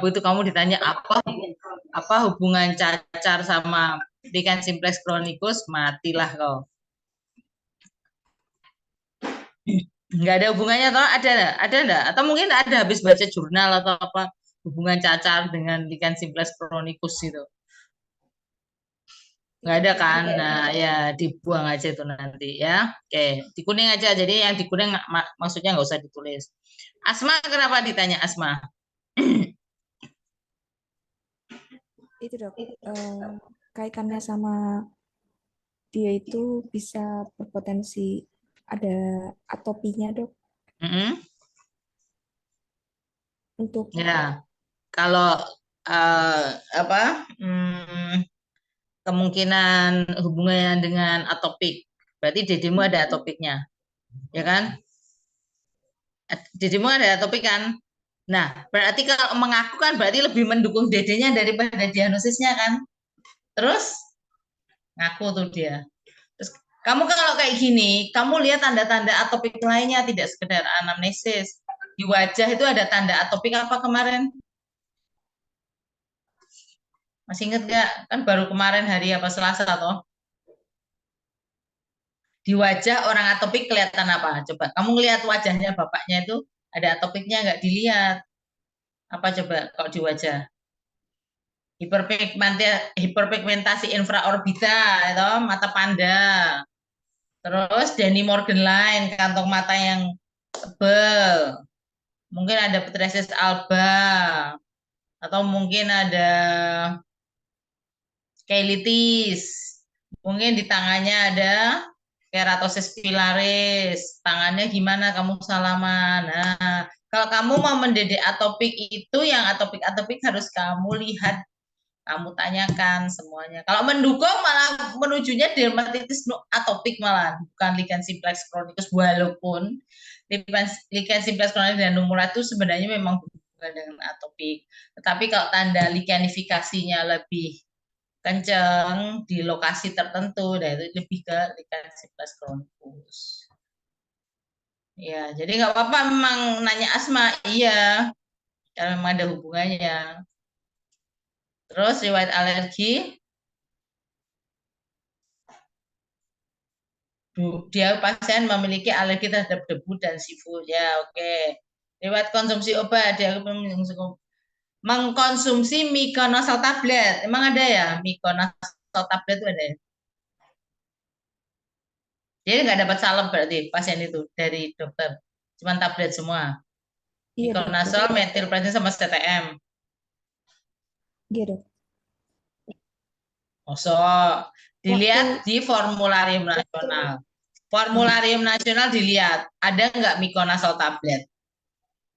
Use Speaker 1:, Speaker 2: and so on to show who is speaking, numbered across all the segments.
Speaker 1: itu kamu ditanya apa hubungan cacar sama lichen simplex chronicus, matilah kau. Nggak ada hubungannya toh? Ada enggak? Atau mungkin ada habis baca jurnal atau apa hubungan cacar dengan lichen simplex chronicus itu? Nggak ada kan? Nah, ya dibuang aja itu nanti ya. Oke, di kuning aja. Jadi yang di kuning maksudnya nggak usah ditulis. Asma kenapa ditanya Asma?
Speaker 2: Itu dok, kaitannya sama dia itu bisa berpotensi ada atopinya dok
Speaker 1: Mm-mm.
Speaker 2: untuk
Speaker 1: Ya, kalau eh, apa kemungkinan hubungannya dengan atopik, berarti dedimu ada atopiknya, ya kan? Dedimu ada atopik kan? Nah, berarti kalau mengaku kan berarti lebih mendukung dedenya daripada diagnosisnya kan? Terus ngaku tuh dia. Terus kamu kalau kayak gini, kamu lihat tanda-tanda atopik lainnya, tidak sekedar anamnesis. Di wajah itu ada tanda atopik apa kemarin? Masih inget gak? Kan baru kemarin hari apa Selasa toh? Di wajah orang atopik kelihatan apa? Coba kamu ngelihat wajahnya bapaknya itu ada atopiknya nggak dilihat? Apa coba kalau di wajah? Hiperpigmentasi infraorbita, itu mata panda. Terus Danny Morgan line, kantong mata yang tebel. Mungkin ada ptresis alba atau mungkin ada cheilitis. Mungkin di tangannya ada keratosis pilaris. Tangannya gimana kamu salaman? Nah, kalau kamu mau mendidik atopik itu yang atopik-atopik harus kamu lihat, kamu tanyakan semuanya. Kalau mendukung malah menujunya dermatitis atopik malah, bukan lichen simplex chronicus, walaupun lichen simplex chronicus dan nummular itu sebenarnya memang berhubungan dengan atopik. Tetapi kalau tanda lichenifikasinya lebih kencang di lokasi tertentu, dan itu lebih ke lichen simplex chronicus. Ya, jadi nggak apa-apa memang nanya asma, iya, kalau memang ada hubungannya. Terus riwayat alergi, dia pasien memiliki alergi terhadap debu dan seafood. Ya, oke. Riwayat konsumsi obat, dia mengkonsumsi mikonazol tablet. Emang ada ya mikonazol tablet itu ada ya? Dia nggak dapat salep berarti pasien itu dari dokter. Cuman tablet semua.
Speaker 2: iya dok, jadi
Speaker 1: Mikonazol, metilprednisolon sama CTM.
Speaker 2: iya dok.
Speaker 1: Mosok.
Speaker 2: Waktu
Speaker 1: Dilihat di formularium nasional. Formularium nasional dilihat, ada nggak mikonazol tablet?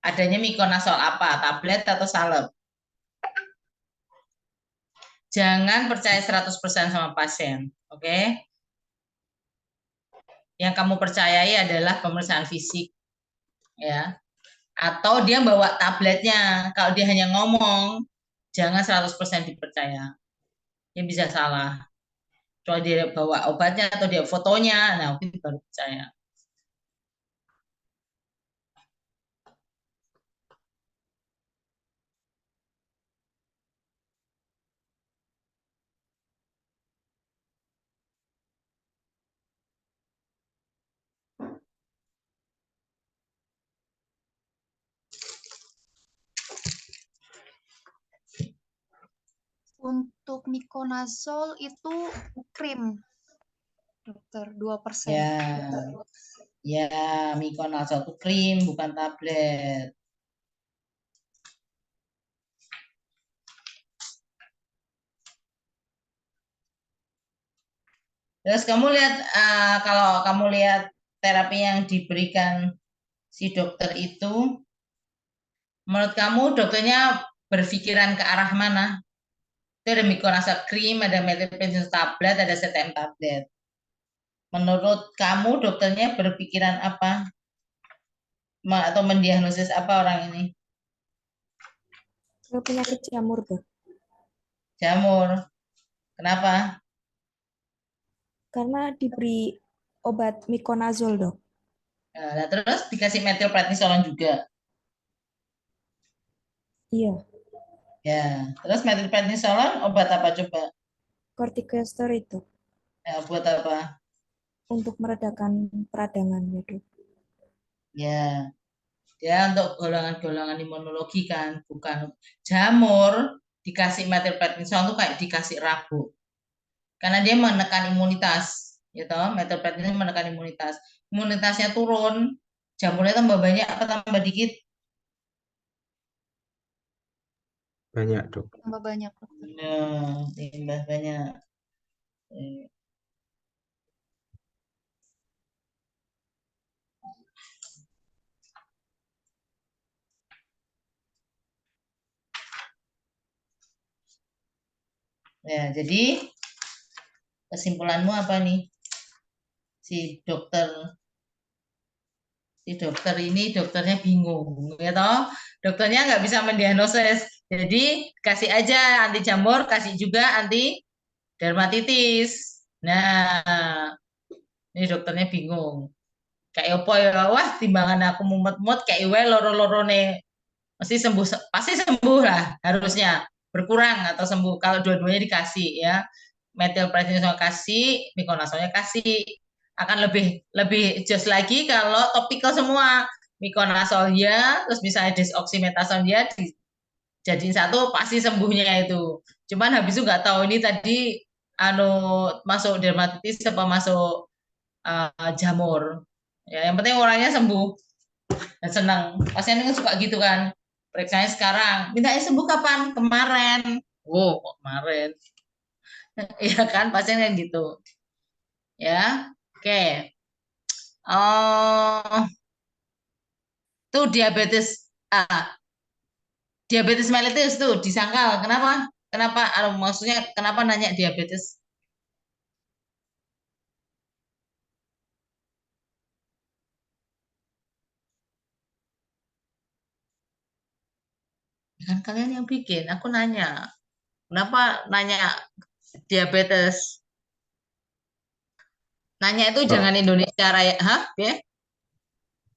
Speaker 1: Adanya mikonazol apa? Tablet atau salep? Jangan percaya 100% sama pasien, oke? Okay? Yang kamu percayai adalah pemeriksaan fisik, ya. Atau dia bawa tabletnya. Kalau dia hanya ngomong, jangan 100% dipercaya. Dia bisa salah. Kalau dia bawa obatnya atau dia fotonya, nah itu baru percaya.
Speaker 3: Untuk mikonazol itu krim, dokter, 2%.
Speaker 1: Ya, ya, mikonazol itu krim, bukan tablet. Terus kamu lihat, kalau kamu lihat terapi yang diberikan si dokter itu, menurut kamu dokternya berpikiran ke arah mana? Itu ada mikonazol krim, ada metilprednisolon tablet, ada CTM tablet. Menurut kamu dokternya berpikiran apa? Atau mendiagnosis apa orang ini?
Speaker 2: penyakit jamur dok,
Speaker 1: Jamur. Kenapa?
Speaker 2: karena diberi obat mikonazol dok.
Speaker 1: Nah, terus dikasih metilprednisolon juga.
Speaker 2: Iya,
Speaker 1: Ya, terus metilprednisolon obat apa coba?
Speaker 2: Kortikosteroid, Dok.
Speaker 1: Ya, buat apa?
Speaker 2: Untuk meredakan peradangan ya, Dok.
Speaker 1: Ya, dia untuk golongan-golongan imunologi kan, bukan jamur dikasih metilprednisolon tuh kayak dikasih rabuk. Karena dia menekan imunitas, gitu. Metilprednisolon menekan imunitas. Imunitasnya turun, jamurnya tambah banyak apa tambah dikit?
Speaker 4: Banyak, Dok.
Speaker 3: Tambah banyak, dokter.
Speaker 1: Nah, tambah banyak. Ya, jadi kesimpulanmu apa nih? Si dokter ini dokternya bingung, ya toh? Dokternya nggak bisa mendiagnosis. Jadi kasih aja anti jamur, kasih juga anti dermatitis. Nah, ini dokternya bingung. Kayak apa ya? Wah, timbangan aku mumet-mumet kayak iwe loro-loro nih. Pasti sembuh lah harusnya. Berkurang atau sembuh kalau dua-duanya dikasih ya. Metilprednisolon kasih, mikonazolnya kasih. Akan lebih lebih just lagi kalau topikal semua. Mikonazol ya, terus misalnya desoksimetasone ya dijadiin satu pasti sembuhnya itu. Cuman habis itu nggak tahu ini tadi anu masuk dermatitis apa masuk jamur. Ya, yang penting orangnya sembuh dan senang. Pasien kan suka gitu kan. Periksanya sekarang, mintanya sembuh kapan? Kemarin. Oh, kok kemarin? Iya kan, pasien kan gitu. Ya, oke. Oh, tuh diabetes diabetes mellitus tuh disangkal. Kenapa? Kenapa? Maksudnya kenapa nanya diabetes? Kan kalian yang bikin. Aku nanya. Kenapa nanya diabetes? Nanya itu
Speaker 4: Oh,
Speaker 1: jangan Indonesia Raya. Hah? Ya?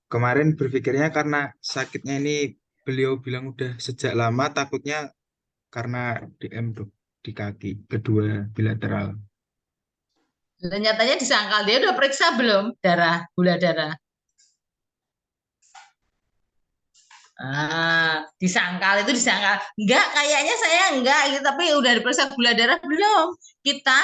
Speaker 4: kemarin berpikirnya karena sakitnya ini beliau bilang udah sejak lama, takutnya karena DM, Dok, di kaki kedua bilateral.
Speaker 1: Dan nyatanya disangkal dia udah periksa belum gula darah. Disangkal itu disangkal. Enggak, kayaknya saya enggak gitu, tapi udah diperiksa gula darah belum. Kita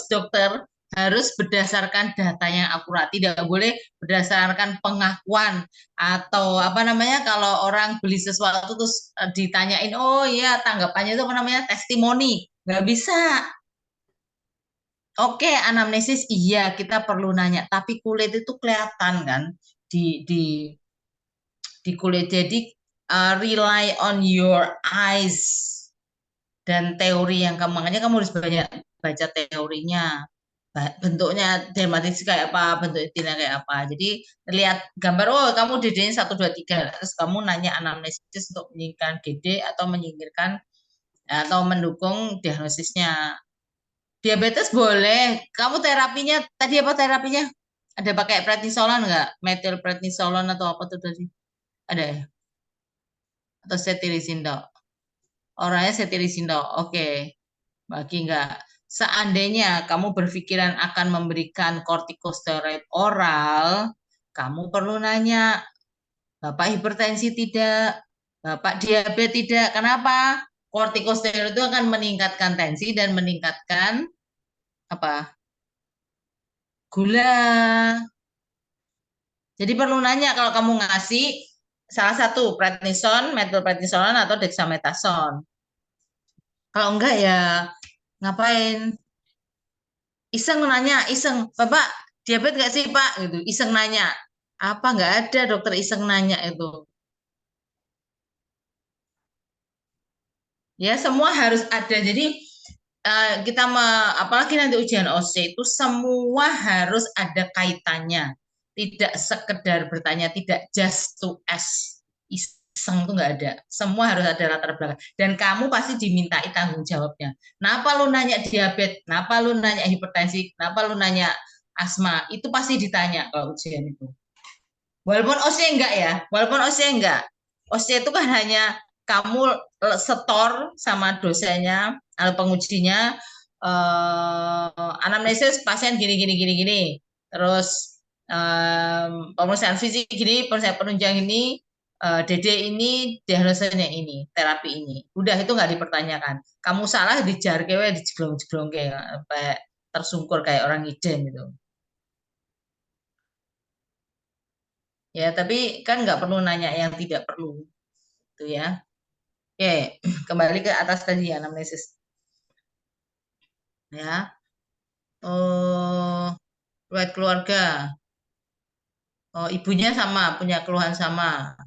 Speaker 1: dokter harus berdasarkan data yang akurat, tidak boleh berdasarkan pengakuan atau apa namanya kalau orang beli sesuatu terus ditanyain, oh iya tanggapannya itu apa namanya testimoni, nggak bisa. Oke, anamnesis iya kita perlu nanya, tapi kulit itu kelihatan kan di di kulit. Jadi rely on your eyes dan teori yang kamu makanya kamu harus banyak baca teorinya. Bentuknya dermatitis kayak apa, bentuk itina kayak apa. Jadi lihat gambar, oh kamu DD-nya 1, 2, 3. Terus kamu nanya anamnesis untuk menyingkirkan GD atau menyingkirkan atau mendukung diagnosisnya. Diabetes boleh. Kamu terapinya, tadi apa terapinya? Ada pakai prednisolon nggak? Metilprednisolon atau apa tuh tadi? Ada ya? Atau cetirizine dok? Orangnya cetirizine dok. Oke. Bagi nggak? Seandainya kamu berpikiran akan memberikan kortikosteroid oral, kamu perlu nanya, Bapak hipertensi tidak? Bapak diabetes tidak? Kenapa? Kortikosteroid itu akan meningkatkan tensi dan meningkatkan apa? Gula. Jadi perlu nanya kalau kamu ngasih salah satu prednison, metilprednisolon atau dexamethasone. Kalau enggak ya ngapain? Iseng nanya, iseng, Bapak diabetes nggak sih Pak? Gitu, iseng nanya. Apa nggak ada dokter iseng nanya itu? Ya semua harus ada. Jadi kita apalagi nanti ujian OC itu semua harus ada kaitannya. Tidak sekedar bertanya, tidak just to ask. Iseng itu nggak ada. Semua harus ada latar belakang. Dan kamu pasti dimintai tanggung jawabnya. Kenapa lu nanya diabetes? Kenapa lu nanya hipertensi? Kenapa lu nanya asma? Itu pasti ditanya kalau ujian itu. Walaupun OC enggak ya, walaupun OC enggak. OC itu kan hanya kamu setor sama dosennya atau pengujinya, anamnesis pasien gini gini gini gini, terus pemeriksaan fisik gini, pemeriksaan penunjang ini, DD ini, diagnosanya ini, terapi ini. Udah itu nggak dipertanyakan. Kamu salah dijar kewe, dijeglong-jeglong kayak sampai tersungkur kayak orang ngiden gitu. Ya, tapi kan nggak perlu nanya yang tidak perlu, itu ya. Oke, kembali ke atas tadi anamnesis. Ya, oh, riwayat keluarga. Oh, ibunya sama, punya keluhan sama.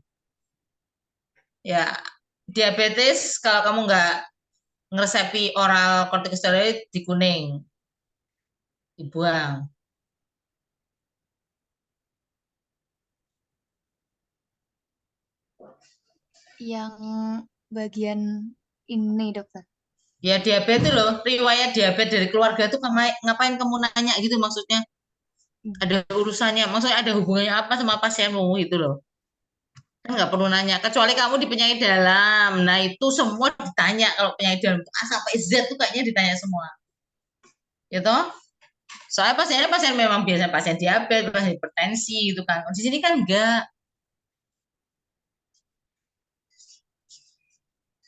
Speaker 1: Ya, diabetes kalau kamu nggak ngeresepi oral kortikosteroid di kuning, dibuang.
Speaker 3: Yang bagian ini, dokter.
Speaker 1: Ya diabetes loh, riwayat diabetes dari keluarga tuh ngapain kamu nanya gitu maksudnya? Ada urusannya, maksudnya ada hubungannya apa sama pasienmu gitu loh. Kan nggak perlu nanya, kecuali kamu di penyakit dalam. Nah itu semua ditanya, kalau penyakit dalam A sampai Z tuh kayaknya ditanya semua. Gitu. Soalnya pasiennya pasien memang biasa pasien diabetes, pasien hipertensi gitu kan. Di sini kan enggak.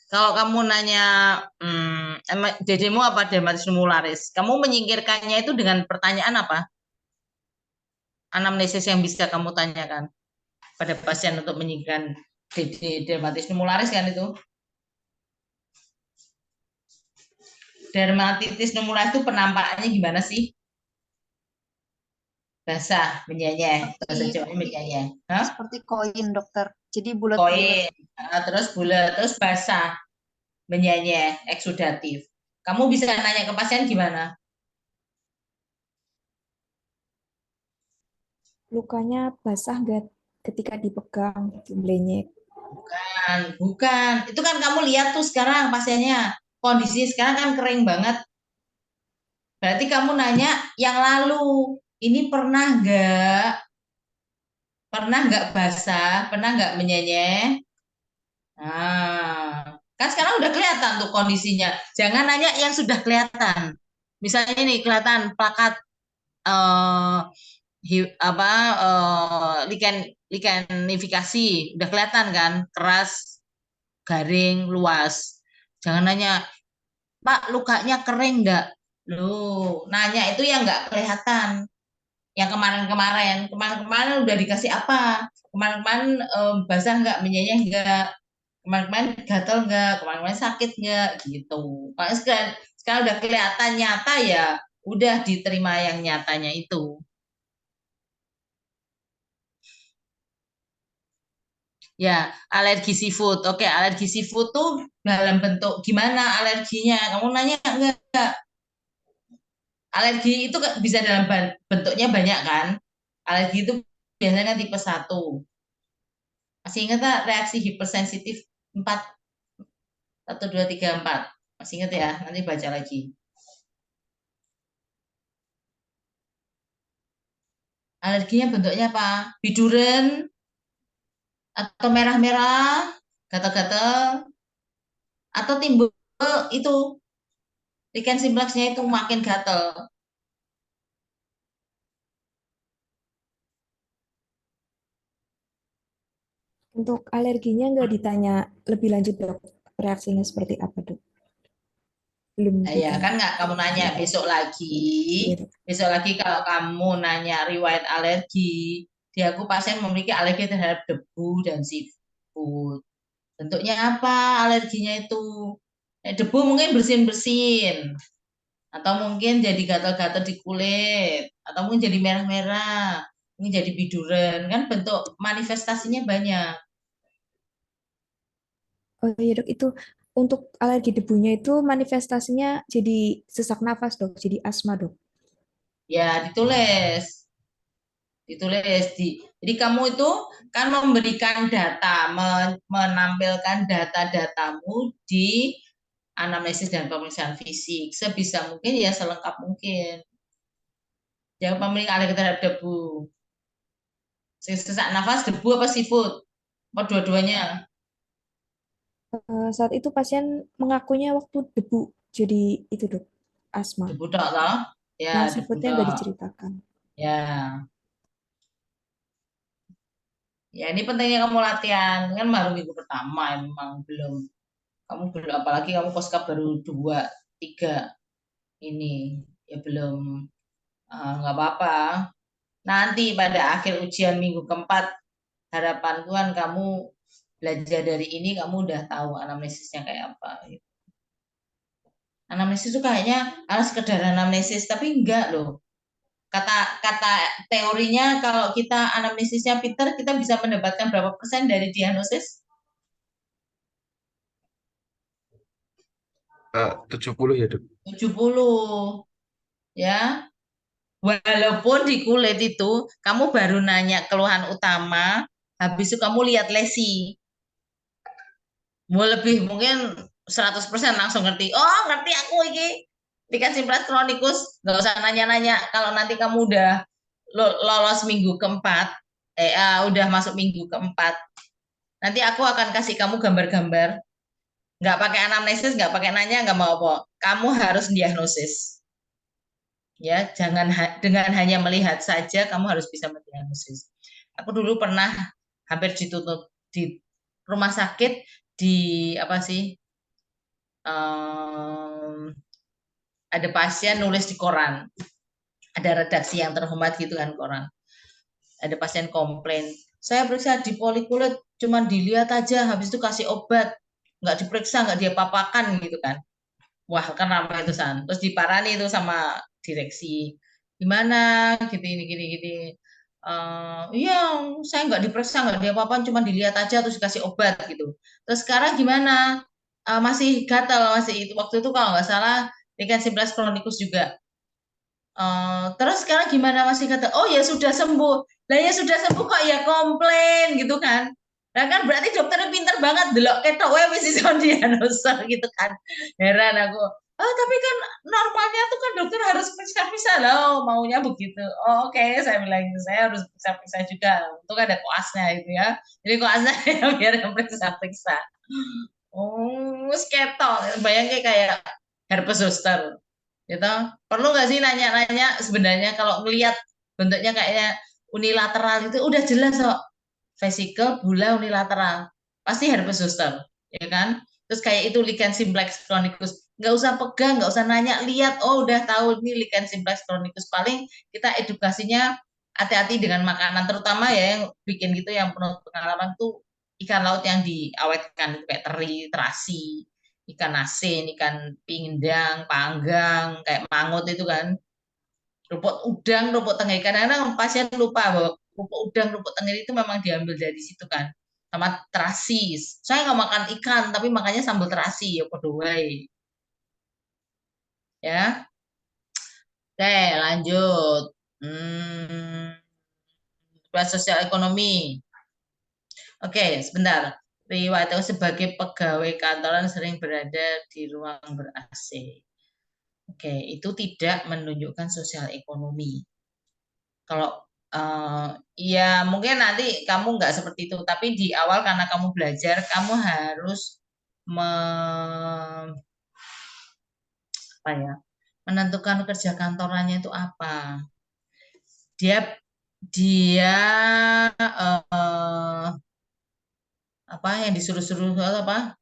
Speaker 1: Kalau kamu nanya, DD-mu apa dermatitis tumularis, kamu menyingkirkannya itu dengan pertanyaan apa? Anamnesis yang bisa kamu tanyakan pada pasien untuk menyingkirkan DD dermatitis tumularis kan itu? Dermatitis tumularis itu penampakannya gimana sih? Basah, menyanyeh, bahasa
Speaker 3: Seperti
Speaker 1: Jawanya menyanyeh. Hah?
Speaker 3: seperti koin, dokter. Jadi bulat-bulat.
Speaker 1: Koin, terus bulat, terus basah, menyanyeh, eksudatif. Kamu bisa nanya ke pasien gimana?
Speaker 2: Lukanya basah nggak ketika dipegang, gitu, blenyek.
Speaker 1: Bukan. Itu kan kamu lihat tuh sekarang pasiennya. Kondisi sekarang kan kering banget. Berarti kamu nanya yang lalu. Ini pernah nggak? Pernah nggak basah? Pernah nggak menyanyeh? Nah, kan sekarang udah kelihatan tuh kondisinya. Jangan nanya yang sudah kelihatan. Misalnya nih kelihatan plakat eh apa likenifikasi udah kelihatan kan keras, garing, luas. Jangan nanya, Pak, lukanya kering nggak? Loh, nanya itu yang nggak kelihatan. Yang kemarin-kemarin, kemarin-kemarin udah dikasih apa? Kemarin-kemarin basah nggak, menyayah nggak? Kemarin-kemarin gatel nggak? Kemarin-kemarin sakit nggak? Gitu. Kalau sekarang udah kelihatan nyata ya, udah diterima yang nyatanya itu. Ya, alergi seafood. Oke, alergi seafood tuh dalam bentuk gimana alerginya? Kamu nanya enggak? Alergi itu bisa dalam bentuknya banyak kan? Alergi itu biasanya tipe 1. Masih ingat tak reaksi hipersensitif 4? 1, 2, 3, 4. Masih ingat ya? Nanti baca lagi. Alerginya bentuknya apa? Biduran atau merah-merah, gatal-gatal, atau timbul itu lichen simplex-nya itu makin gatal.
Speaker 2: Untuk alerginya nggak ditanya lebih lanjut, dok. Reaksinya seperti apa, dok? Belum
Speaker 1: Nah, ya
Speaker 2: ditanya.
Speaker 1: kan nggak kamu nanya besok lagi.
Speaker 2: Iya, dok.
Speaker 1: Besok lagi kalau kamu nanya riwayat alergi, dia aku pasien memiliki alergi terhadap debu dan seafood. Bentuknya apa alerginya itu? Debu mungkin bersin-bersin, atau mungkin jadi gatal-gatal di kulit, atau mungkin jadi merah-merah, mungkin jadi biduran. Kan bentuk manifestasinya banyak.
Speaker 2: Oh iya, dok. Itu untuk alergi debunya itu manifestasinya jadi sesak nafas, dok. Jadi asma, dok.
Speaker 1: Ya, ditulis. Jadi kamu itu kan memberikan data, menampilkan data-datamu di anamnesis dan pemeriksaan fisik sebisa mungkin ya selengkap mungkin. Jangan pemilik alergi terhadap debu, sesak nafas, debu apa seafood, apa dua-duanya.
Speaker 2: Saat itu pasien mengakunya waktu debu, jadi itu dok, asma.
Speaker 1: Debu tok toh? Ya,
Speaker 2: Yang
Speaker 1: debu
Speaker 2: siputnya nggak
Speaker 1: tok.
Speaker 2: diceritakan.
Speaker 1: Ya. Ya, ini pentingnya kamu latihan. Kan baru minggu pertama, memang belum. Kamu belum, apalagi kamu koska baru 2, 3 ini. Ya belum, nggak apa-apa. Nanti pada akhir ujian minggu keempat, harapanku kan kamu belajar dari ini, kamu udah tahu anamnesisnya kayak apa. Anamnesis itu kayaknya sekedar anamnesis, tapi enggak loh. Kata teorinya kalau kita anamnesisnya pinter, kita bisa mendapatkan berapa persen dari diagnosis?
Speaker 4: 70 ya, Dok.
Speaker 1: 70. Ya. Walaupun di kulit itu kamu baru nanya keluhan utama, habis itu kamu lihat lesi. Mau lebih mungkin 100% langsung ngerti. Oh, ngerti aku ini. Lichen simplex chronicus, nggak usah nanya-nanya. Kalau nanti kamu udah lolos minggu keempat, udah masuk minggu keempat, nanti aku akan kasih kamu gambar-gambar. Nggak pakai anamnesis, nggak pakai nanya, nggak mau apa. Kamu harus diagnosis. Ya, jangan dengan hanya melihat saja, kamu harus bisa mendiagnosis. Aku dulu pernah hampir ditutup di rumah sakit di apa sih? Ada pasien nulis di koran, ada redaksi yang terhormat gitu kan koran. Ada pasien komplain, saya periksa di polikulit, cuman dilihat aja, habis itu kasih obat, nggak diperiksa, nggak diapa-apakan gitu kan. Wah, kan ramai itu San. Terus diparani itu sama direksi. Gimana? Gitu ini gini gini. Iya, saya nggak diperiksa, nggak diapa-apakan, cuma dilihat aja terus dikasih obat gitu. Terus sekarang gimana? Masih gatal, masih itu waktu itu kalau nggak salah lichen simplex chronicus juga. Terus sekarang gimana masih kata, oh ya sudah sembuh. Lah ya sudah sembuh kok ya komplain gitu kan. Nah kan berarti dokternya pinter banget delok ketok wae wis iso diagnosa gitu kan. Heran aku. Oh tapi kan normalnya tuh kan dokter harus pisah-pisah loh, maunya begitu. Oh, oke, saya bilang gitu, saya harus pisah-pisah juga. Untuk ada koasnya itu ya. Jadi koasnya ya biar yang periksa-periksa. Oh, ketok. Bayangin kayak herpes zoster gitu. Perlu nggak sih nanya-nanya sebenarnya kalau ngelihat bentuknya kayaknya unilateral itu udah jelas kok. Vesikel, bula, unilateral. Pasti herpes zoster, ya kan? Terus kayak itu lichen simplex chronicus. Nggak usah pegang, nggak usah nanya, lihat, oh udah tahu ini lichen simplex chronicus. Paling kita edukasinya hati-hati dengan makanan, terutama ya yang bikin gitu yang penuh pengalaman tuh ikan laut yang diawetkan kayak teri, terasi, ikan asin, ikan pindang, panggang, kayak mangut itu kan, rumput udang, rumput tengger. Kadang-kadang pasien lupa bahwa rumput udang, rumput tengger itu memang diambil dari situ kan. Sama terasi. Saya nggak makan ikan, tapi makanya sambal terasi ya podo wae. Ya. Oke, lanjut. Hmm, Kelas sosial ekonomi. Oke, sebentar. Riwayat sebagai pegawai kantoran sering berada di ruang ber-AC. Oke, itu tidak menunjukkan sosial ekonomi. Kalau ya mungkin nanti kamu nggak seperti itu, tapi di awal karena kamu belajar, kamu harus apa ya, menentukan kerja kantorannya itu apa. Dia dia apa yang disuruh-suruh apa?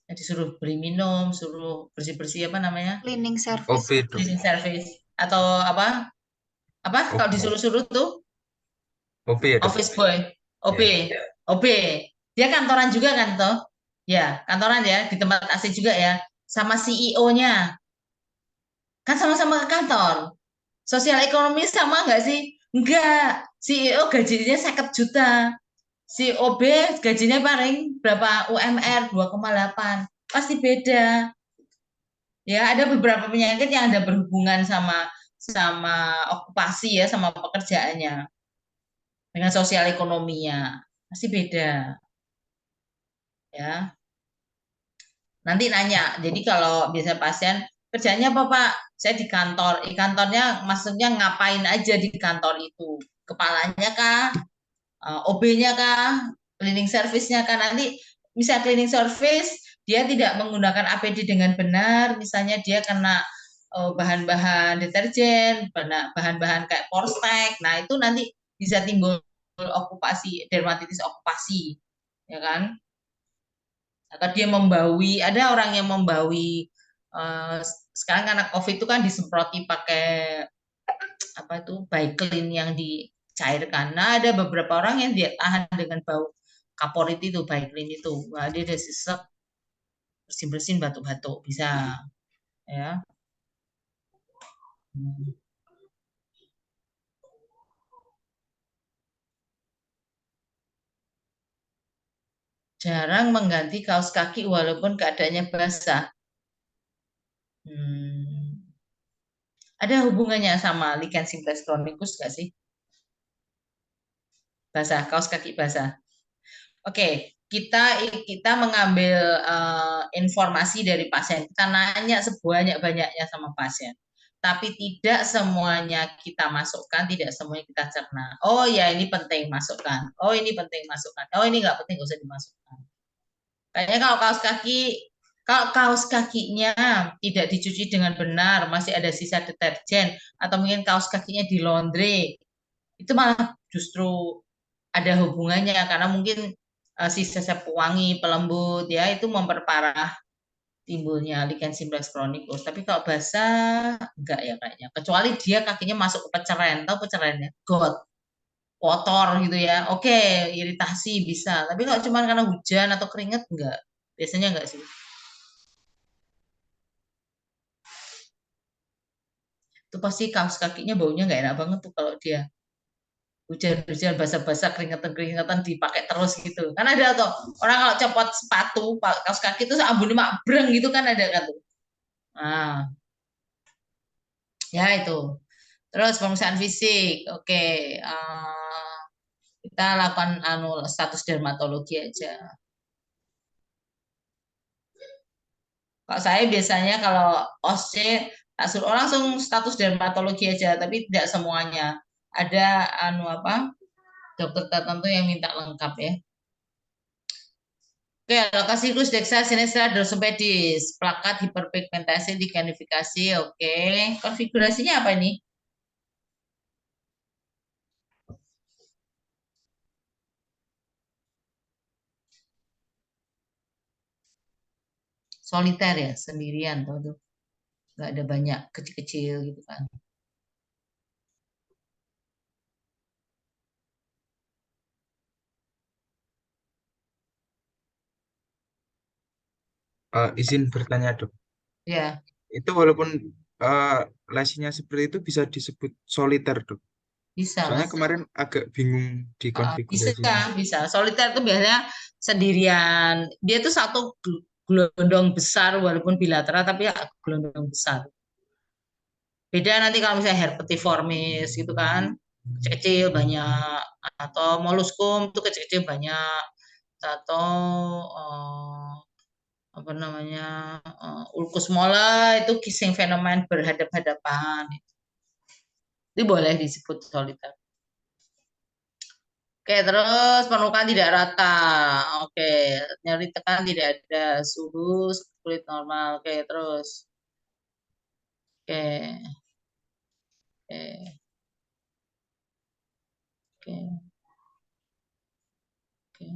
Speaker 1: Yang disuruh beli minum, suruh bersih-bersih apa namanya?
Speaker 3: Cleaning
Speaker 4: OP,
Speaker 3: service.
Speaker 4: Dok.
Speaker 1: Cleaning service atau apa? Apa kalau
Speaker 4: OP.
Speaker 1: disuruh-suruh tuh
Speaker 4: OP ya, Dok.
Speaker 1: office boy, OB,
Speaker 4: Ya.
Speaker 1: OB. Dia kantoran juga kan toh? Ya, kantoran ya, di tempat AC juga ya. Sama CEO-nya. Kan sama-sama ke kantor. Sosial ekonomi sama nggak sih? Enggak. CEO gajinya 50 juta. Si OB gajinya paling berapa UMR 2,8. Pasti beda. Ya, ada beberapa penyakit yang ada berhubungan sama sama okupasi ya, sama pekerjaannya. Dengan sosial ekonominya. Pasti beda. Ya. Nanti nanya. Jadi kalau biasa pasien kerjanya apa Pak? Saya di kantor. Di kantornya maksudnya ngapain aja di kantor itu? Kepalanya kah? OB-nya kah? cleaning service-nya kan nanti bisa cleaning service dia tidak menggunakan APD dengan benar, misalnya dia kena bahan-bahan deterjen, bahan-bahan kayak Porstek, nah itu nanti bisa timbul okupasi, dermatitis okupasi, ya kan? Atau dia membawi, ada orang yang membawi, sekarang karena COVID itu kan disemproti pakai apa itu Biclean yang dicairkan. Nah, ada beberapa orang yang dia tahan dengan bau kaporit itu, Biclean itu. Wah, dia udah sesek, bersin-bersin batuk-batuk bisa, ya. Jarang mengganti kaos kaki walaupun keadaannya basah. Ada hubungannya sama lichen simplex chronicus nggak sih? Basah, kaos kaki basah. Oke, kita mengambil informasi dari pasien. Kita nanya sebanyak-banyaknya sama pasien. Tapi tidak semuanya kita masukkan, tidak semuanya kita cerna. Oh ya, ini penting masukkan. Oh ini penting masukkan. Oh ini nggak penting, nggak usah dimasukkan. Kayaknya kalau kaos kakinya tidak dicuci dengan benar, masih ada sisa deterjen, atau mungkin kaos kakinya di laundry, itu malah justru ada hubungannya karena mungkin sisa pewangi, pelembut ya itu memperparah timbulnya lichen simplex chronicus. Tapi kalau basah enggak ya kayaknya. Kecuali dia kakinya masuk ke peceren, tahu pecerennya? Got, kotor gitu ya. Oke, iritasi bisa. Tapi kalau cuma karena hujan atau keringat enggak. Biasanya enggak sih. Itu pasti kaos kakinya baunya enggak enak banget tuh kalau dia hujan-hujan basah-basah keringetan-keringetan dipakai terus gitu. Kan ada tuh orang kalau copot sepatu, kaos kaki itu ambune mak breng gitu kan ada kan tuh. Nah, ya itu. Terus pemeriksaan fisik. Oke, kita lakukan status dermatologi aja. Kalau saya biasanya kalau OSC tak suruh orang langsung status dermatologi aja, tapi tidak semuanya. Ada dokter tertentu yang minta lengkap ya. Oke, lokasi lus dexa sinistra dorsopedis, plakat hiperpigmentasi digenifikasi. Oke, konfigurasinya apa ini? Soliter ya, sendirian tuh. Nggak ada banyak kecil-kecil gitu kan.
Speaker 4: Izin bertanya, Dok.
Speaker 1: Ya,
Speaker 4: Itu walaupun eh, lesinya seperti itu bisa disebut soliter, Dok.
Speaker 1: bisa lah.
Speaker 4: Soalnya kemarin agak bingung di
Speaker 1: Bisa,
Speaker 4: konfigurasinya.
Speaker 1: bisa. Soliter itu biasanya sendirian. Dia tuh satu gelondong besar walaupun bilateral tapi ya gelondong besar. Beda nanti kalau misalnya herpetiformis gitu kan, kecil-kecil banyak, atau moluskum itu kecil-kecil banyak, atau apa namanya ulcus mola itu kissing fenomen berhadap-hadapan. Itu boleh disebut soliter. Oke, terus permukaan tidak rata. Oke, nyeri tekan tidak ada, suhu kulit normal. Oke, terus. Oke, oke, oke, oke.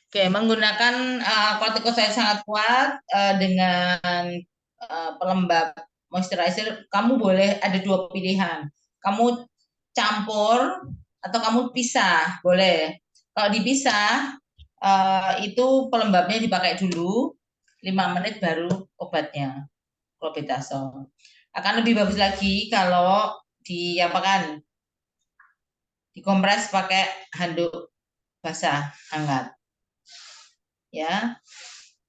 Speaker 1: Oke, menggunakan kortikosteroid sangat kuat dengan pelembab moisturizer, kamu boleh ada dua pilihan. Kamu campur atau kamu pisah, boleh. Kalau dipisah, itu pelembabnya dipakai dulu, 5 menit baru obatnya, clobetasol. Akan lebih bagus lagi kalau diapakan, dikompres pakai handuk basah hangat. Ya,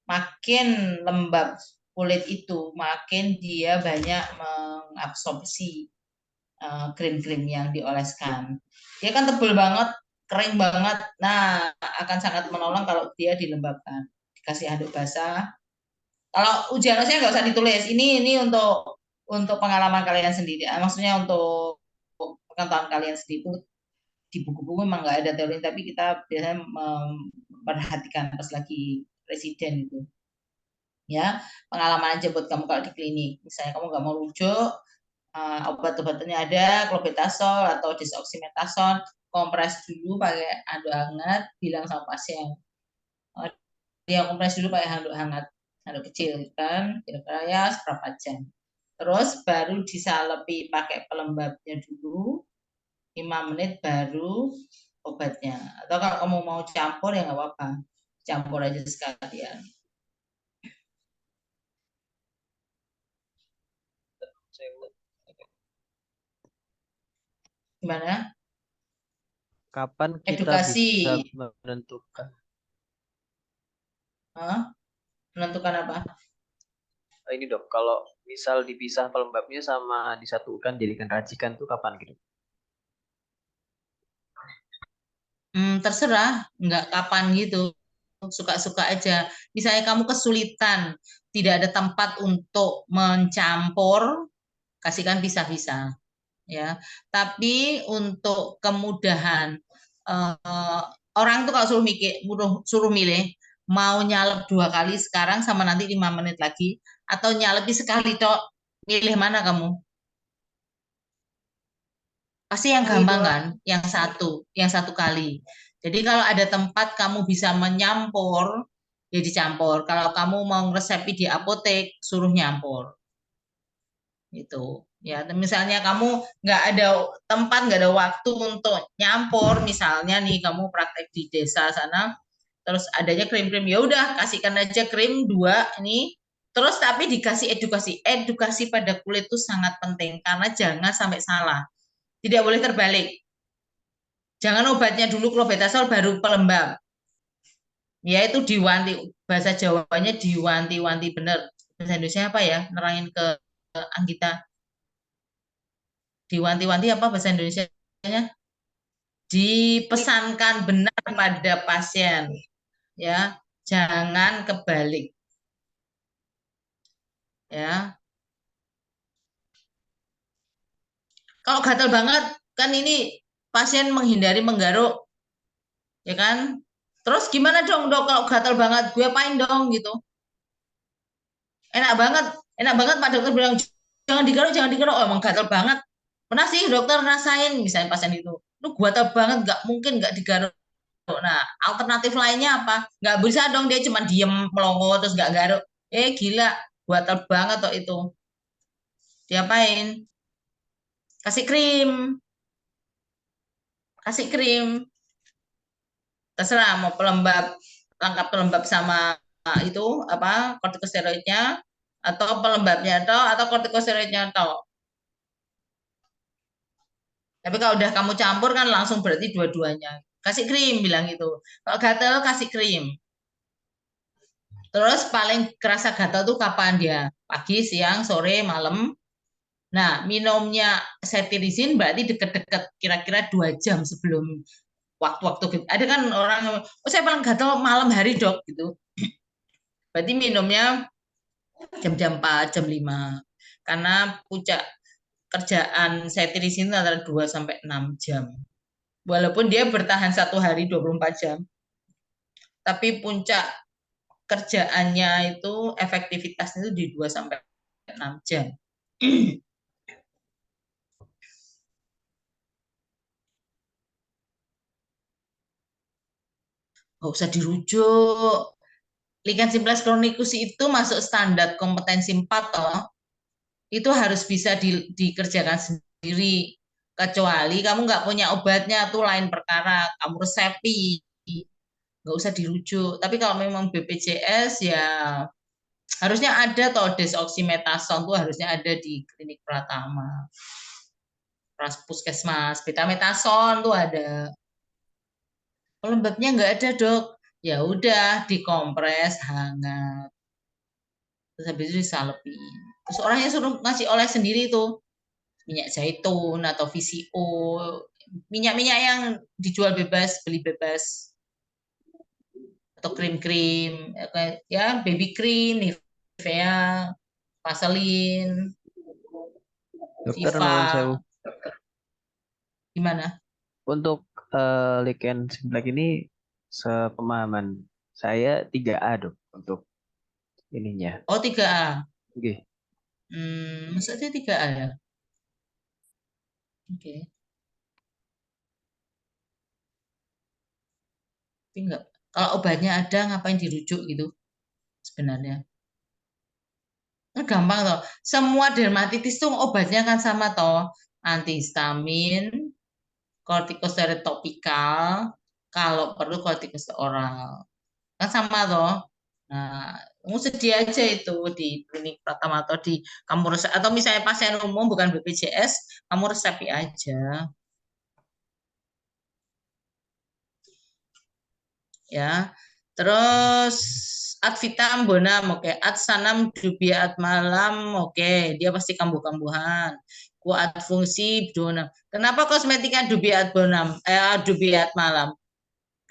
Speaker 1: makin lembab kulit itu, makin dia banyak mengabsorpsi krim-krim yang dioleskan. Dia kan tebel banget, kering banget. Nah, akan sangat menolong kalau dia dilembabkan. Dikasih handuk basah. Kalau ujiannya nggak usah ditulis. Ini untuk pengalaman kalian sendiri. Maksudnya untuk pengetahuan kalian sendiri. di buku-buku memang nggak ada teori, tapi kita biasanya memperhatikan pas lagi residen itu. Ya, pengalaman aja buat kamu kalau di klinik. Misalnya kamu nggak mau rujuk, obat-obatannya ada, clobetasol atau desoksimetasone, kompres dulu pakai handuk hangat, bilang sama pasien, dia kompres dulu pakai handuk hangat, handuk kecil kan, kira-kira ya seberapa jam. Terus baru disalepi pakai pelembabnya dulu, 5 menit baru obatnya. Atau kalau kamu mau campur ya nggak apa-apa, campur aja sekalian. Gimana?
Speaker 5: Kapan kita
Speaker 1: Edukasi.
Speaker 5: bisa menentukan?
Speaker 1: Hah? Menentukan apa?
Speaker 5: Ini dok, kalau misal dipisah pelembabnya sama disatukan jadikan racikan tuh kapan gitu?
Speaker 1: Terserah, nggak kapan gitu. Suka-suka aja. Misalnya kamu kesulitan, tidak ada tempat untuk mencampur, kasihkan pisah-pisah. Ya, tapi untuk kemudahan orang tuh kalau suruh milih mau nyalep 2 kali sekarang sama nanti 5 menit lagi atau nyalepi sekali tok, milih mana kamu? Pasti yang
Speaker 3: Kali
Speaker 1: gampang
Speaker 3: doang.
Speaker 1: kan, yang satu kali. Jadi kalau ada tempat kamu bisa menyampur, ya dicampur. Kalau kamu mau ngeresepi di apotek, suruh nyampur. Itu. Ya, misalnya kamu nggak ada tempat, nggak ada waktu untuk nyampur, misalnya nih kamu praktek di desa sana, terus adanya krim-krim, ya udah kasihkan aja krim 2 ini. Terus tapi dikasih edukasi, edukasi pada kulit itu sangat penting karena jangan sampai salah. Tidak boleh terbalik. Jangan obatnya dulu clobetasol baru pelembab. Ya itu diwanti, bahasa Jawanya diwanti-wanti bener. Bahasa Indonesia apa ya? Nerangin ke Anggita. Diwanti-wanti apa bahasa Indonesianya? Dipesankan benar pada pasien, ya. Jangan kebalik, ya. Kalau gatal banget, kan ini pasien menghindari menggaruk, ya kan? Terus gimana dong dok kalau gatal banget, gue apain dong gitu? Enak banget Pak dokter bilang jangan digaruk, oh, emang gatal banget. Pernah sih dokter ngerasain, misalnya pasien itu, lu gatal banget, nggak mungkin nggak digaruk. Nah, alternatif lainnya apa? Nggak bisa dong dia cuma diem melongo terus nggak garuk. Gila, gatal banget toh itu. Diapain? Kasih krim, kasih krim. Terserah mau pelembab, lengkap pelembab sama itu apa kortikosteroidnya atau pelembabnya atau kortikosteroidnya atau. Tapi kalau udah kamu campur kan langsung berarti dua-duanya. Kasih krim bilang gitu. Kalau gatal kasih krim. Terus paling kerasa gatal tuh kapan dia? Pagi, siang, sore, malam. Nah, minumnya cetirizine berarti deket-deket kira-kira 2 jam sebelum waktu-waktu gitu. Ada kan orang, oh saya paling gatal malam hari dok gitu. Berarti minumnya jam-jam 4, jam 5. Karena puncak kerjaan cetirizine antara 2 sampai 6 jam. Walaupun dia bertahan 1 hari 24 jam, tapi puncak kerjaannya itu efektivitasnya itu di 2 sampai 6 jam. Nggak usah dirujuk. Lichen simplex chronicus itu masuk standar kompetensi 4 toh. Itu harus bisa dikerjakan sendiri. Kecuali kamu nggak punya obatnya, tuh lain perkara. Kamu resepi, nggak usah dirujuk. Tapi kalau memang BPJS ya harusnya ada toh desoksimetasone tuh harusnya ada di klinik Pratama. Puskesmas, betametasone tuh ada. Pelembabnya nggak ada dok. Ya udah dikompres hangat. Terus habis itu disalepi. Terus orangnya suruh ngasih oleh sendiri tuh minyak zaitun atau VCO, minyak-minyak yang dijual bebas, beli bebas, atau krim-krim, ya baby cream, Nivea, Vaseline,
Speaker 5: Dokter
Speaker 1: Viva,
Speaker 5: nuwun sewu.
Speaker 1: gimana?
Speaker 5: Untuk lichen simplex ini sepemahaman saya 3A dok untuk ininya.
Speaker 1: Oh, 3A.
Speaker 5: Oke.
Speaker 1: Maksudnya 3A ya? Oke. Tapi enggak. Kalau obatnya ada, ngapain dirujuk gitu sebenarnya? Kan gampang toh. Semua dermatitis tuh obatnya kan sama toh. Antihistamin, kortikosteroid topikal, kalau perlu kortikosteroid oral. Kan sama toh. Nah, kamu sedia aja itu di klinik Pratama atau di kamu resep, atau misalnya pasien umum bukan BPJS, kamu resepi aja. Ya. Terus Advitam Bonam, oke. Adsanam Dubia Malam, oke. Dia pasti kambuh-kambuhan. Kuat fungsi Bonam. Kenapa kosmetika Dubia Bonam? Dubia Malam.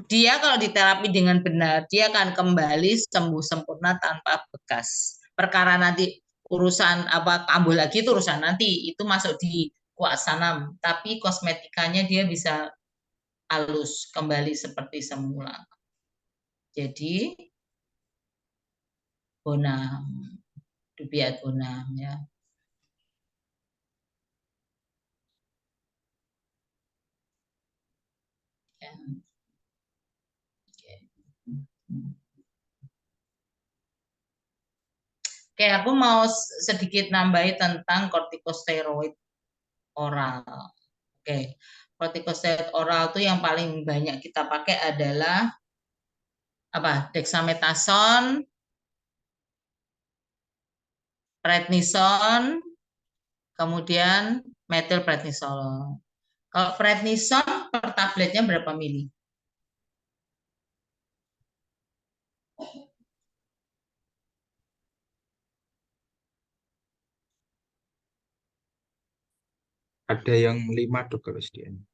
Speaker 1: Dia kalau diterapi dengan benar, dia akan kembali sembuh sempurna tanpa bekas. Perkara nanti urusan apa kambuh lagi itu urusan nanti, itu masuk di kuat sanam. Tapi kosmetikanya dia bisa halus kembali seperti semula. Jadi Bonam, Dubiat Bonam ya. Ya. Oke, aku mau sedikit nambahi tentang kortikosteroid oral. Oke, kortikosteroid oral itu yang paling banyak kita pakai adalah apa? Dexamethasone, prednison, kemudian metilprednisolone. Kalau prednison per tabletnya berapa mili?
Speaker 4: Ada yang 5 dok kalau sedianya.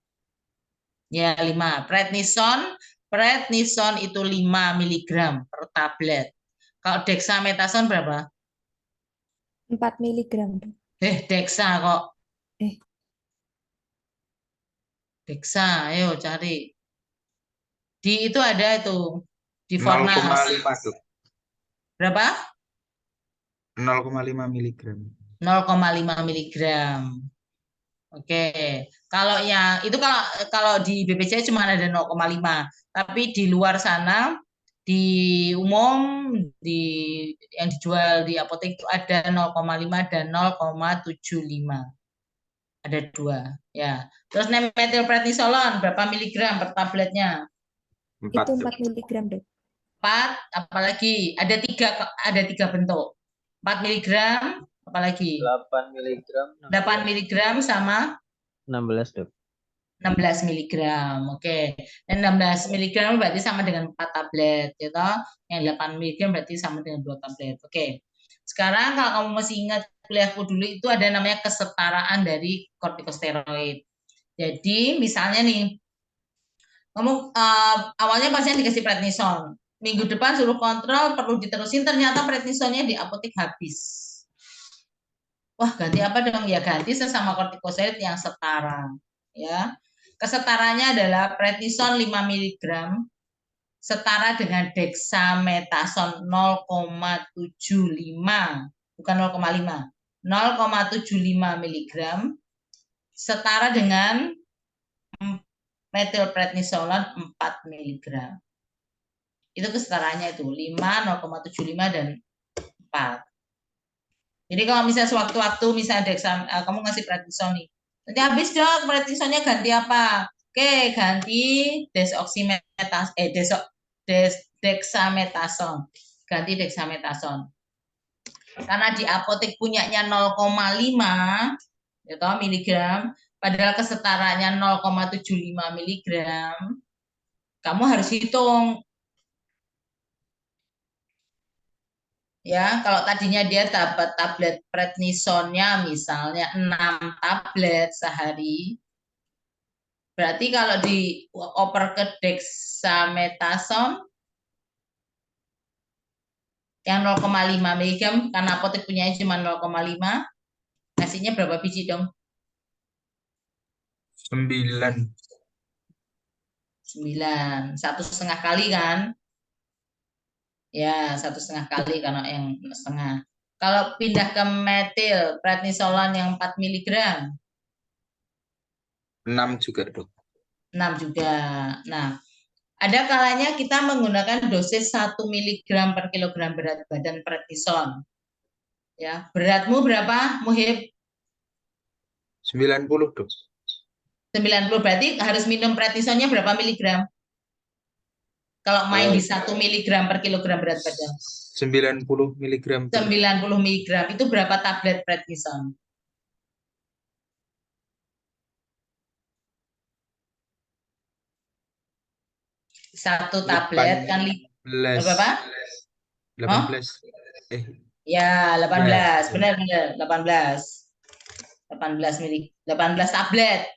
Speaker 1: Ya, 5. Prednison itu 5 mg per tablet. Kalau dexamethasone berapa?
Speaker 2: 4 miligram, Dok.
Speaker 1: Dexa kok.
Speaker 2: Eh.
Speaker 1: Dexa, ayo cari. Di itu ada itu. Di Fornas.
Speaker 4: 0,5 dok.
Speaker 1: Berapa?
Speaker 4: 0,5 miligram.
Speaker 1: 0,5 miligram. Oke. Kalau yang itu kalau di BPJS cuma ada 0,5, tapi di luar sana di umum yang dijual di apotek itu ada 0,5 dan 0,75. Ada 2 ya. Terus metilprednisolone berapa miligram per tabletnya?
Speaker 4: 4
Speaker 2: Itu
Speaker 4: dok.
Speaker 2: 4 miligram, Dok.
Speaker 1: 4, apalagi ada 3 bentuk. 4 miligram, apalagi
Speaker 5: 8 miligram.
Speaker 1: 8 miligram sama
Speaker 5: 16 dok.
Speaker 1: 16 miligram, oke. Dan 16 miligram berarti sama dengan 4 tablet, gitu. Yang 8 miligram berarti sama dengan 2 tablet, oke. Sekarang kalau kamu masih ingat kuliahku dulu itu ada namanya kesetaraan dari kortikosteroid. Jadi misalnya nih, kamu awalnya pasien dikasih prednison, minggu depan suruh kontrol perlu diterusin, ternyata prednisonnya di apotek habis. Wah, ganti apa dong? Ya ganti sesama kortikosteroid yang setara, ya. Kesetaranya adalah prednison 5 mg setara dengan dexamethasone 0,75, bukan 0,5, 0,75 mg setara dengan metilprednisolone 4 mg. Itu kesetaraannya itu 5, 0,75 dan 4. Jadi kalau misalnya sewaktu-waktu misalnya kamu ngasih prednison nih, nanti habis dok, prednisonnya ganti apa? Oke, ganti dexamethasone. Ganti dexamethasone. Karena di apotek punyanya 0,5 miligram, padahal kesetaranya 0,75 miligram, kamu harus hitung. Ya, kalau tadinya dia dapat tablet prednisonnya misalnya 6 tablet sehari, berarti kalau dioper ke dexamethasone yang 0,5 mg, karena apotek punya cuma 0,5, ngasihnya berapa biji dong?
Speaker 4: 9.
Speaker 1: 9, 1,5 kali kan? Ya, 1,5 kali kalau yang setengah. Kalau pindah ke metil prednisolon yang 4 miligram,
Speaker 4: 6 juga, Dok.
Speaker 1: 6 juga. Nah, ada kalanya kita menggunakan dosis 1 miligram per kilogram berat badan prednison. Ya, beratmu berapa, Muhib?
Speaker 4: 90, Dok.
Speaker 1: 90, berarti harus minum prednisonnya berapa miligram? Kalau main di 1 miligram per kilogram berat badan.
Speaker 4: 90 miligram per
Speaker 1: 90 miligram, itu berapa tablet prednison? Satu tablet kan berapa?
Speaker 4: 18.
Speaker 1: Ya, 18.
Speaker 4: Ya.
Speaker 1: Benar-benar 18. 18 tablet.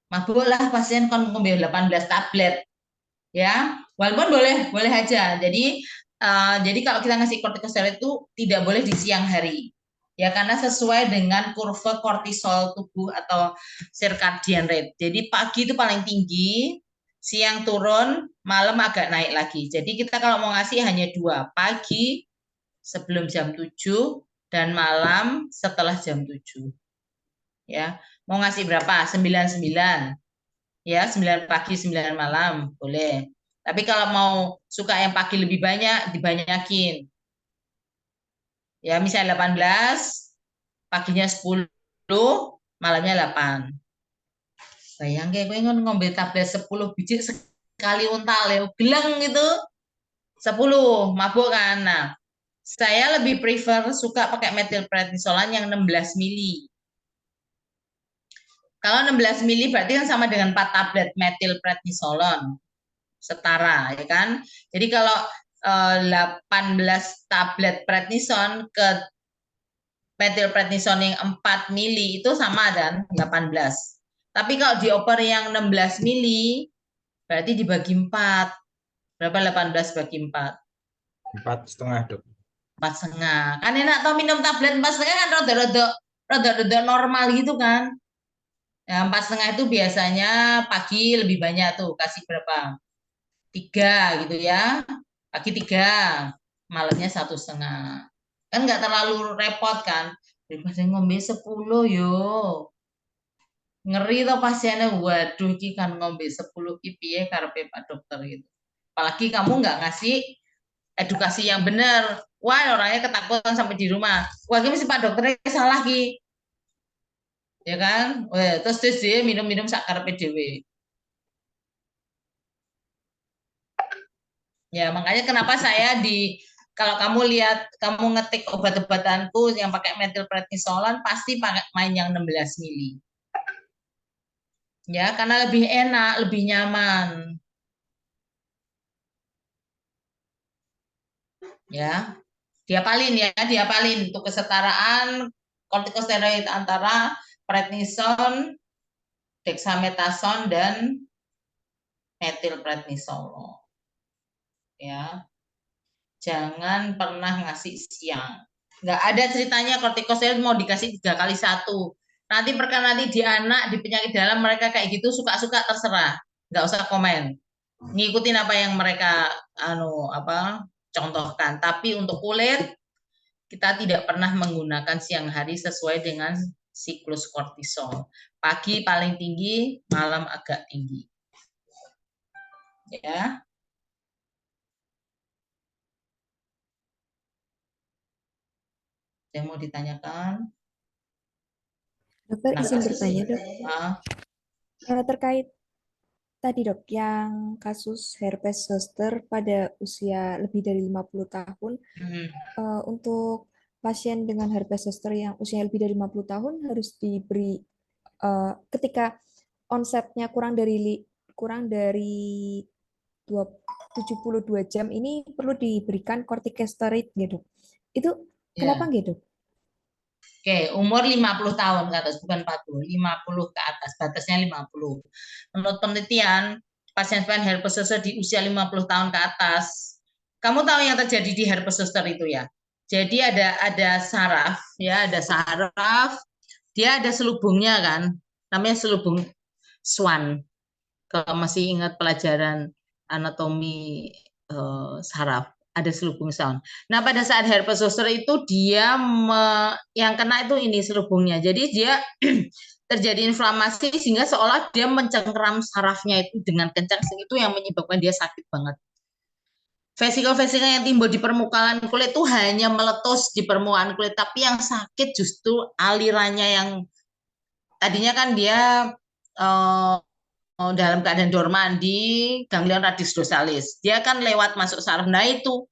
Speaker 1: Mabuk lah pasien kon ngombe 18 tablet. Ya, walaupun boleh aja. Jadi kalau kita ngasih kortikosteroid itu tidak boleh di siang hari. Ya, karena sesuai dengan kurva kortisol tubuh atau circadian rate. Jadi pagi itu paling tinggi, siang turun, malam agak naik lagi. Jadi kita kalau mau ngasih hanya 2, pagi sebelum jam 7 dan malam setelah jam 7. Ya, mau ngasih berapa? 99. Ya, 9 pagi, 9 malam, boleh. Tapi kalau mau suka yang pagi lebih banyak, dibanyakin. Ya, misalnya 18, paginya 10, malamnya 8. Bayangke kowe ngombe tablet 10 biji sekali untal ya, geleng gitu. 10, mabuk kan. Nah, saya lebih prefer suka pakai metilprednisolan yang 16 mili. Kalau 16 mili berarti kan sama dengan 4 tablet metilprednisolon. Setara, ya kan? Jadi kalau 18 tablet prednison ke metilprednison yang 4 mili itu sama dan 18. Tapi kalau dioper yang 16 mili berarti dibagi 4. Berapa 18 bagi 4?
Speaker 4: 4,5, Dok.
Speaker 1: 4,5. Kan enak tau minum tablet 4,5 kan rada-rada normal gitu kan. Ya, 4,5 itu biasanya pagi lebih banyak tuh, kasih berapa? 3 gitu ya. Pagi 3, malamnya 1,5. Kan nggak terlalu repot kan. Daripada ngombe 10 yo. Ngeri tuh pasiennya, waduh iki kan ngombe 10 ki piye karepe Pak Dokter gitu. Apalagi kamu nggak ngasih edukasi yang benar. Wah, orangnya ketakutan sampai di rumah. Wah, ini mesti Pak Dokternya salah ki. Ya kan? Wah, terus dia minum-minum sak karepe dhewe. Ya, makanya kenapa saya kalau kamu lihat, kamu ngetik obat-obatanku yang pakai metilprednisolan, pasti pakai main yang 16 mili. Ya, karena lebih enak, lebih nyaman. Ya, diapalin untuk kesetaraan kortikosteroid antara prednison, dexamethasone, dan metilprednisolon. Ya, jangan pernah ngasih siang. Nggak ada ceritanya kortikosteroid mau dikasih 3 kali 1. Nanti perkara nanti di anak, di penyakit dalam mereka kayak gitu suka-suka terserah. Nggak usah komen. Ngikutin apa yang mereka contohkan. Tapi untuk kulit, kita tidak pernah menggunakan siang hari sesuai dengan siklus kortisol. Pagi paling tinggi, malam agak tinggi. Ya. Yang mau ditanyakan?
Speaker 2: Dokter izin bertanya, Dok. Terkait tadi, Dok, yang kasus herpes zoster pada usia lebih dari 50 tahun, untuk pasien dengan herpes zoster yang usianya lebih dari 50 tahun harus diberi ketika onsetnya kurang dari 72 jam ini perlu diberikan kortikosteroid gitu. Itu kenapa gitu?
Speaker 1: Oke, umur 50 tahun ke atas, bukan 40, 50 ke atas, batasnya 50. Menurut penelitian, pasien-pasien herpes zoster di usia 50 tahun ke atas, kamu tahu yang terjadi di herpes zoster itu ya? Jadi ada saraf, ya, ada saraf, dia ada selubungnya kan, namanya selubung Schwann. Kalau masih ingat pelajaran anatomi saraf, ada selubung sound. Nah, pada saat herpes zoster itu dia yang kena itu ini selubungnya. Jadi dia terjadi inflamasi sehingga seolah dia mencengkeram sarafnya itu dengan kencang, itu yang menyebabkan dia sakit banget. Vesikel-vesikel yang timbul di permukaan kulit itu hanya meletus di permukaan kulit, tapi yang sakit justru alirannya yang tadinya kan dia dalam keadaan dorman di ganglion radix dosalis. Dia kan lewat masuk saraf. Nah itu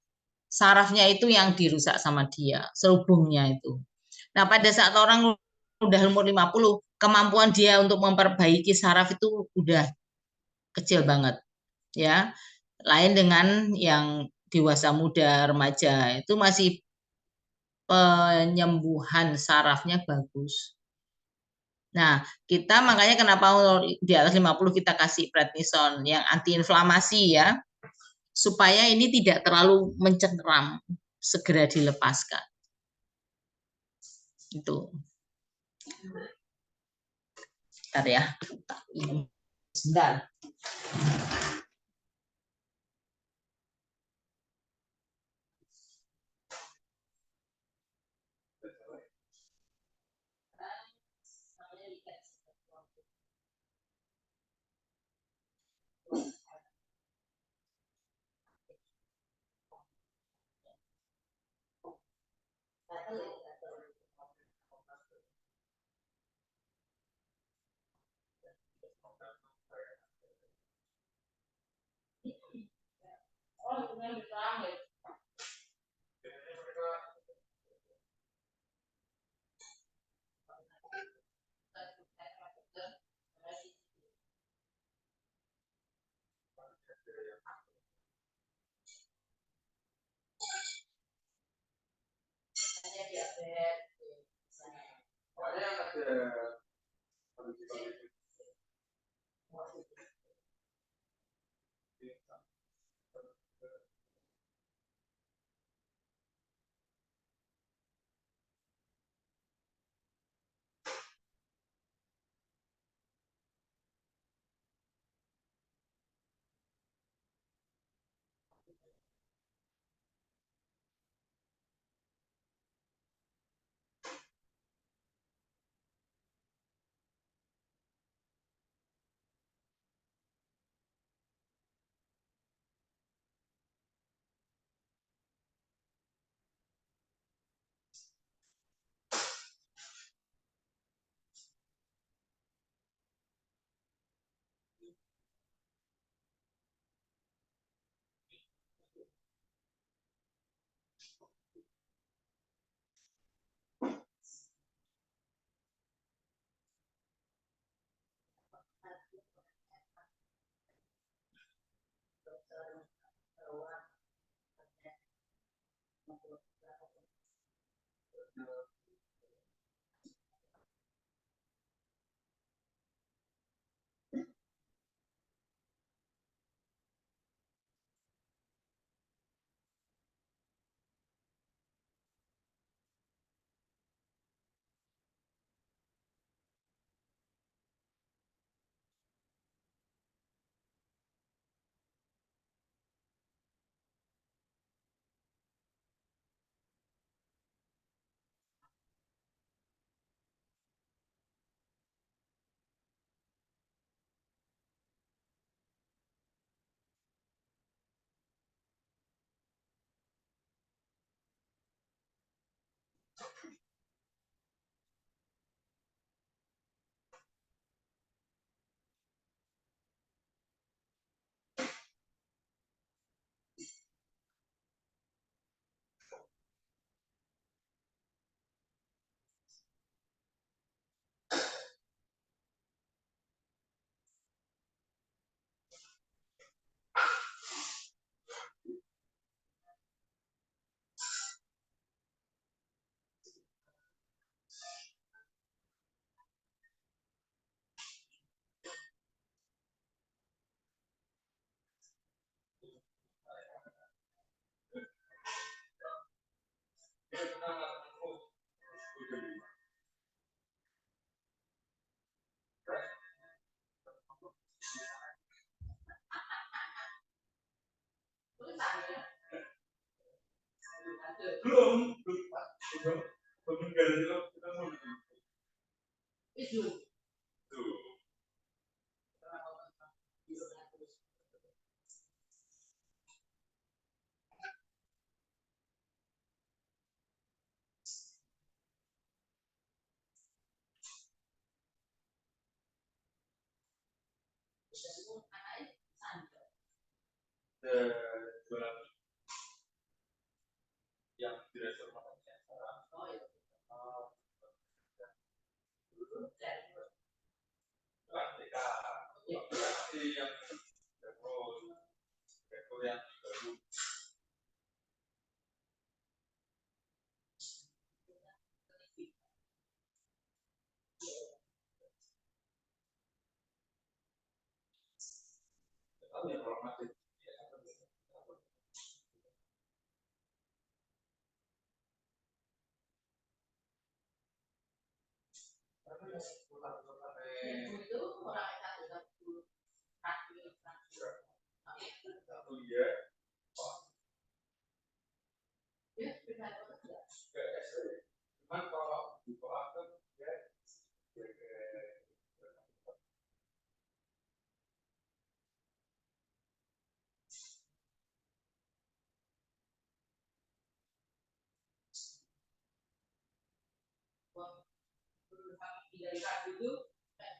Speaker 1: sarafnya itu yang dirusak sama dia, selubungnya itu. Nah pada saat orang udah umur 50, kemampuan dia untuk memperbaiki saraf itu udah kecil banget ya. Lain dengan yang dewasa muda, remaja, itu masih penyembuhan sarafnya bagus. Nah, kita makanya kenapa di atas 50 kita kasih prednison yang antiinflamasi ya, supaya ini tidak terlalu mencengkeram, segera dilepaskan. Itu. Bentar ya. Sebentar.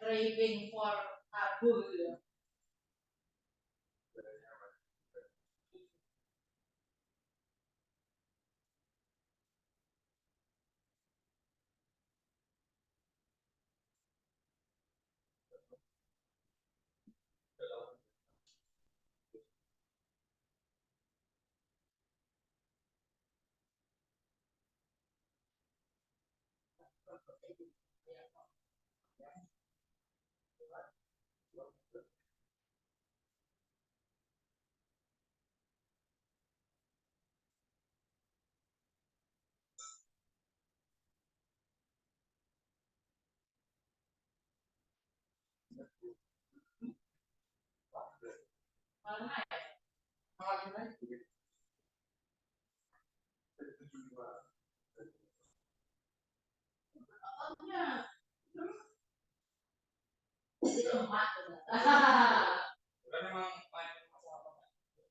Speaker 1: Craving for karbo gitu ya.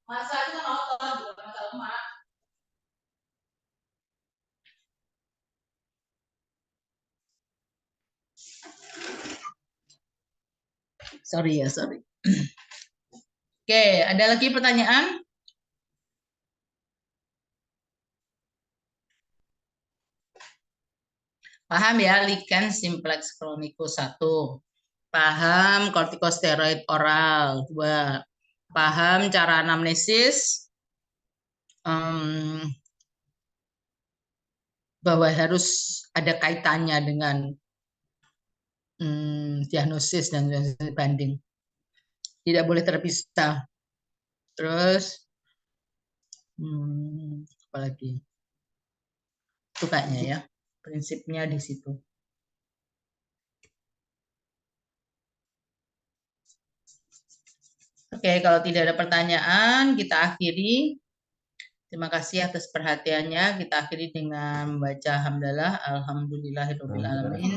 Speaker 1: Masa itu kan nonton juga masa lemak. Sorry ya, sorry. Oke, ada lagi pertanyaan? Paham ya, lichen simplex chronicus 1. Paham kortikosteroid oral 2. Paham cara anamnesis bahwa harus ada kaitannya dengan diagnosis dan banding. Tidak boleh terpisah. Terus apa lagi? Itu kayaknya ya, prinsipnya di situ. Oke, kalau tidak ada pertanyaan, kita akhiri. Terima kasih atas perhatiannya. Kita akhiri dengan membaca hamdalah, alhamdulillahirobbilalamin.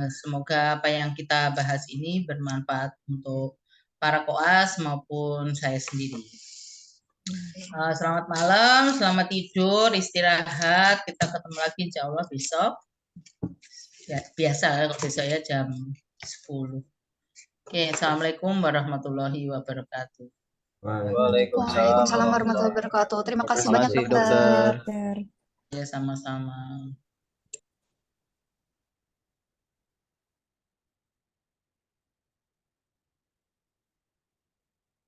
Speaker 1: Semoga apa yang kita bahas ini bermanfaat untuk para koas maupun saya sendiri. Selamat malam, selamat tidur, istirahat. Kita ketemu lagi insya Allah besok. Ya, biasa kalau besok ya jam 10. Oke, assalamualaikum warahmatullahi wabarakatuh.
Speaker 3: Waalaikumsalam warahmatullahi wabarakatuh. Terima kasih banyak,
Speaker 5: kasih,
Speaker 3: dokter.
Speaker 5: dokter.
Speaker 2: Dokter.
Speaker 1: Ya, sama-sama.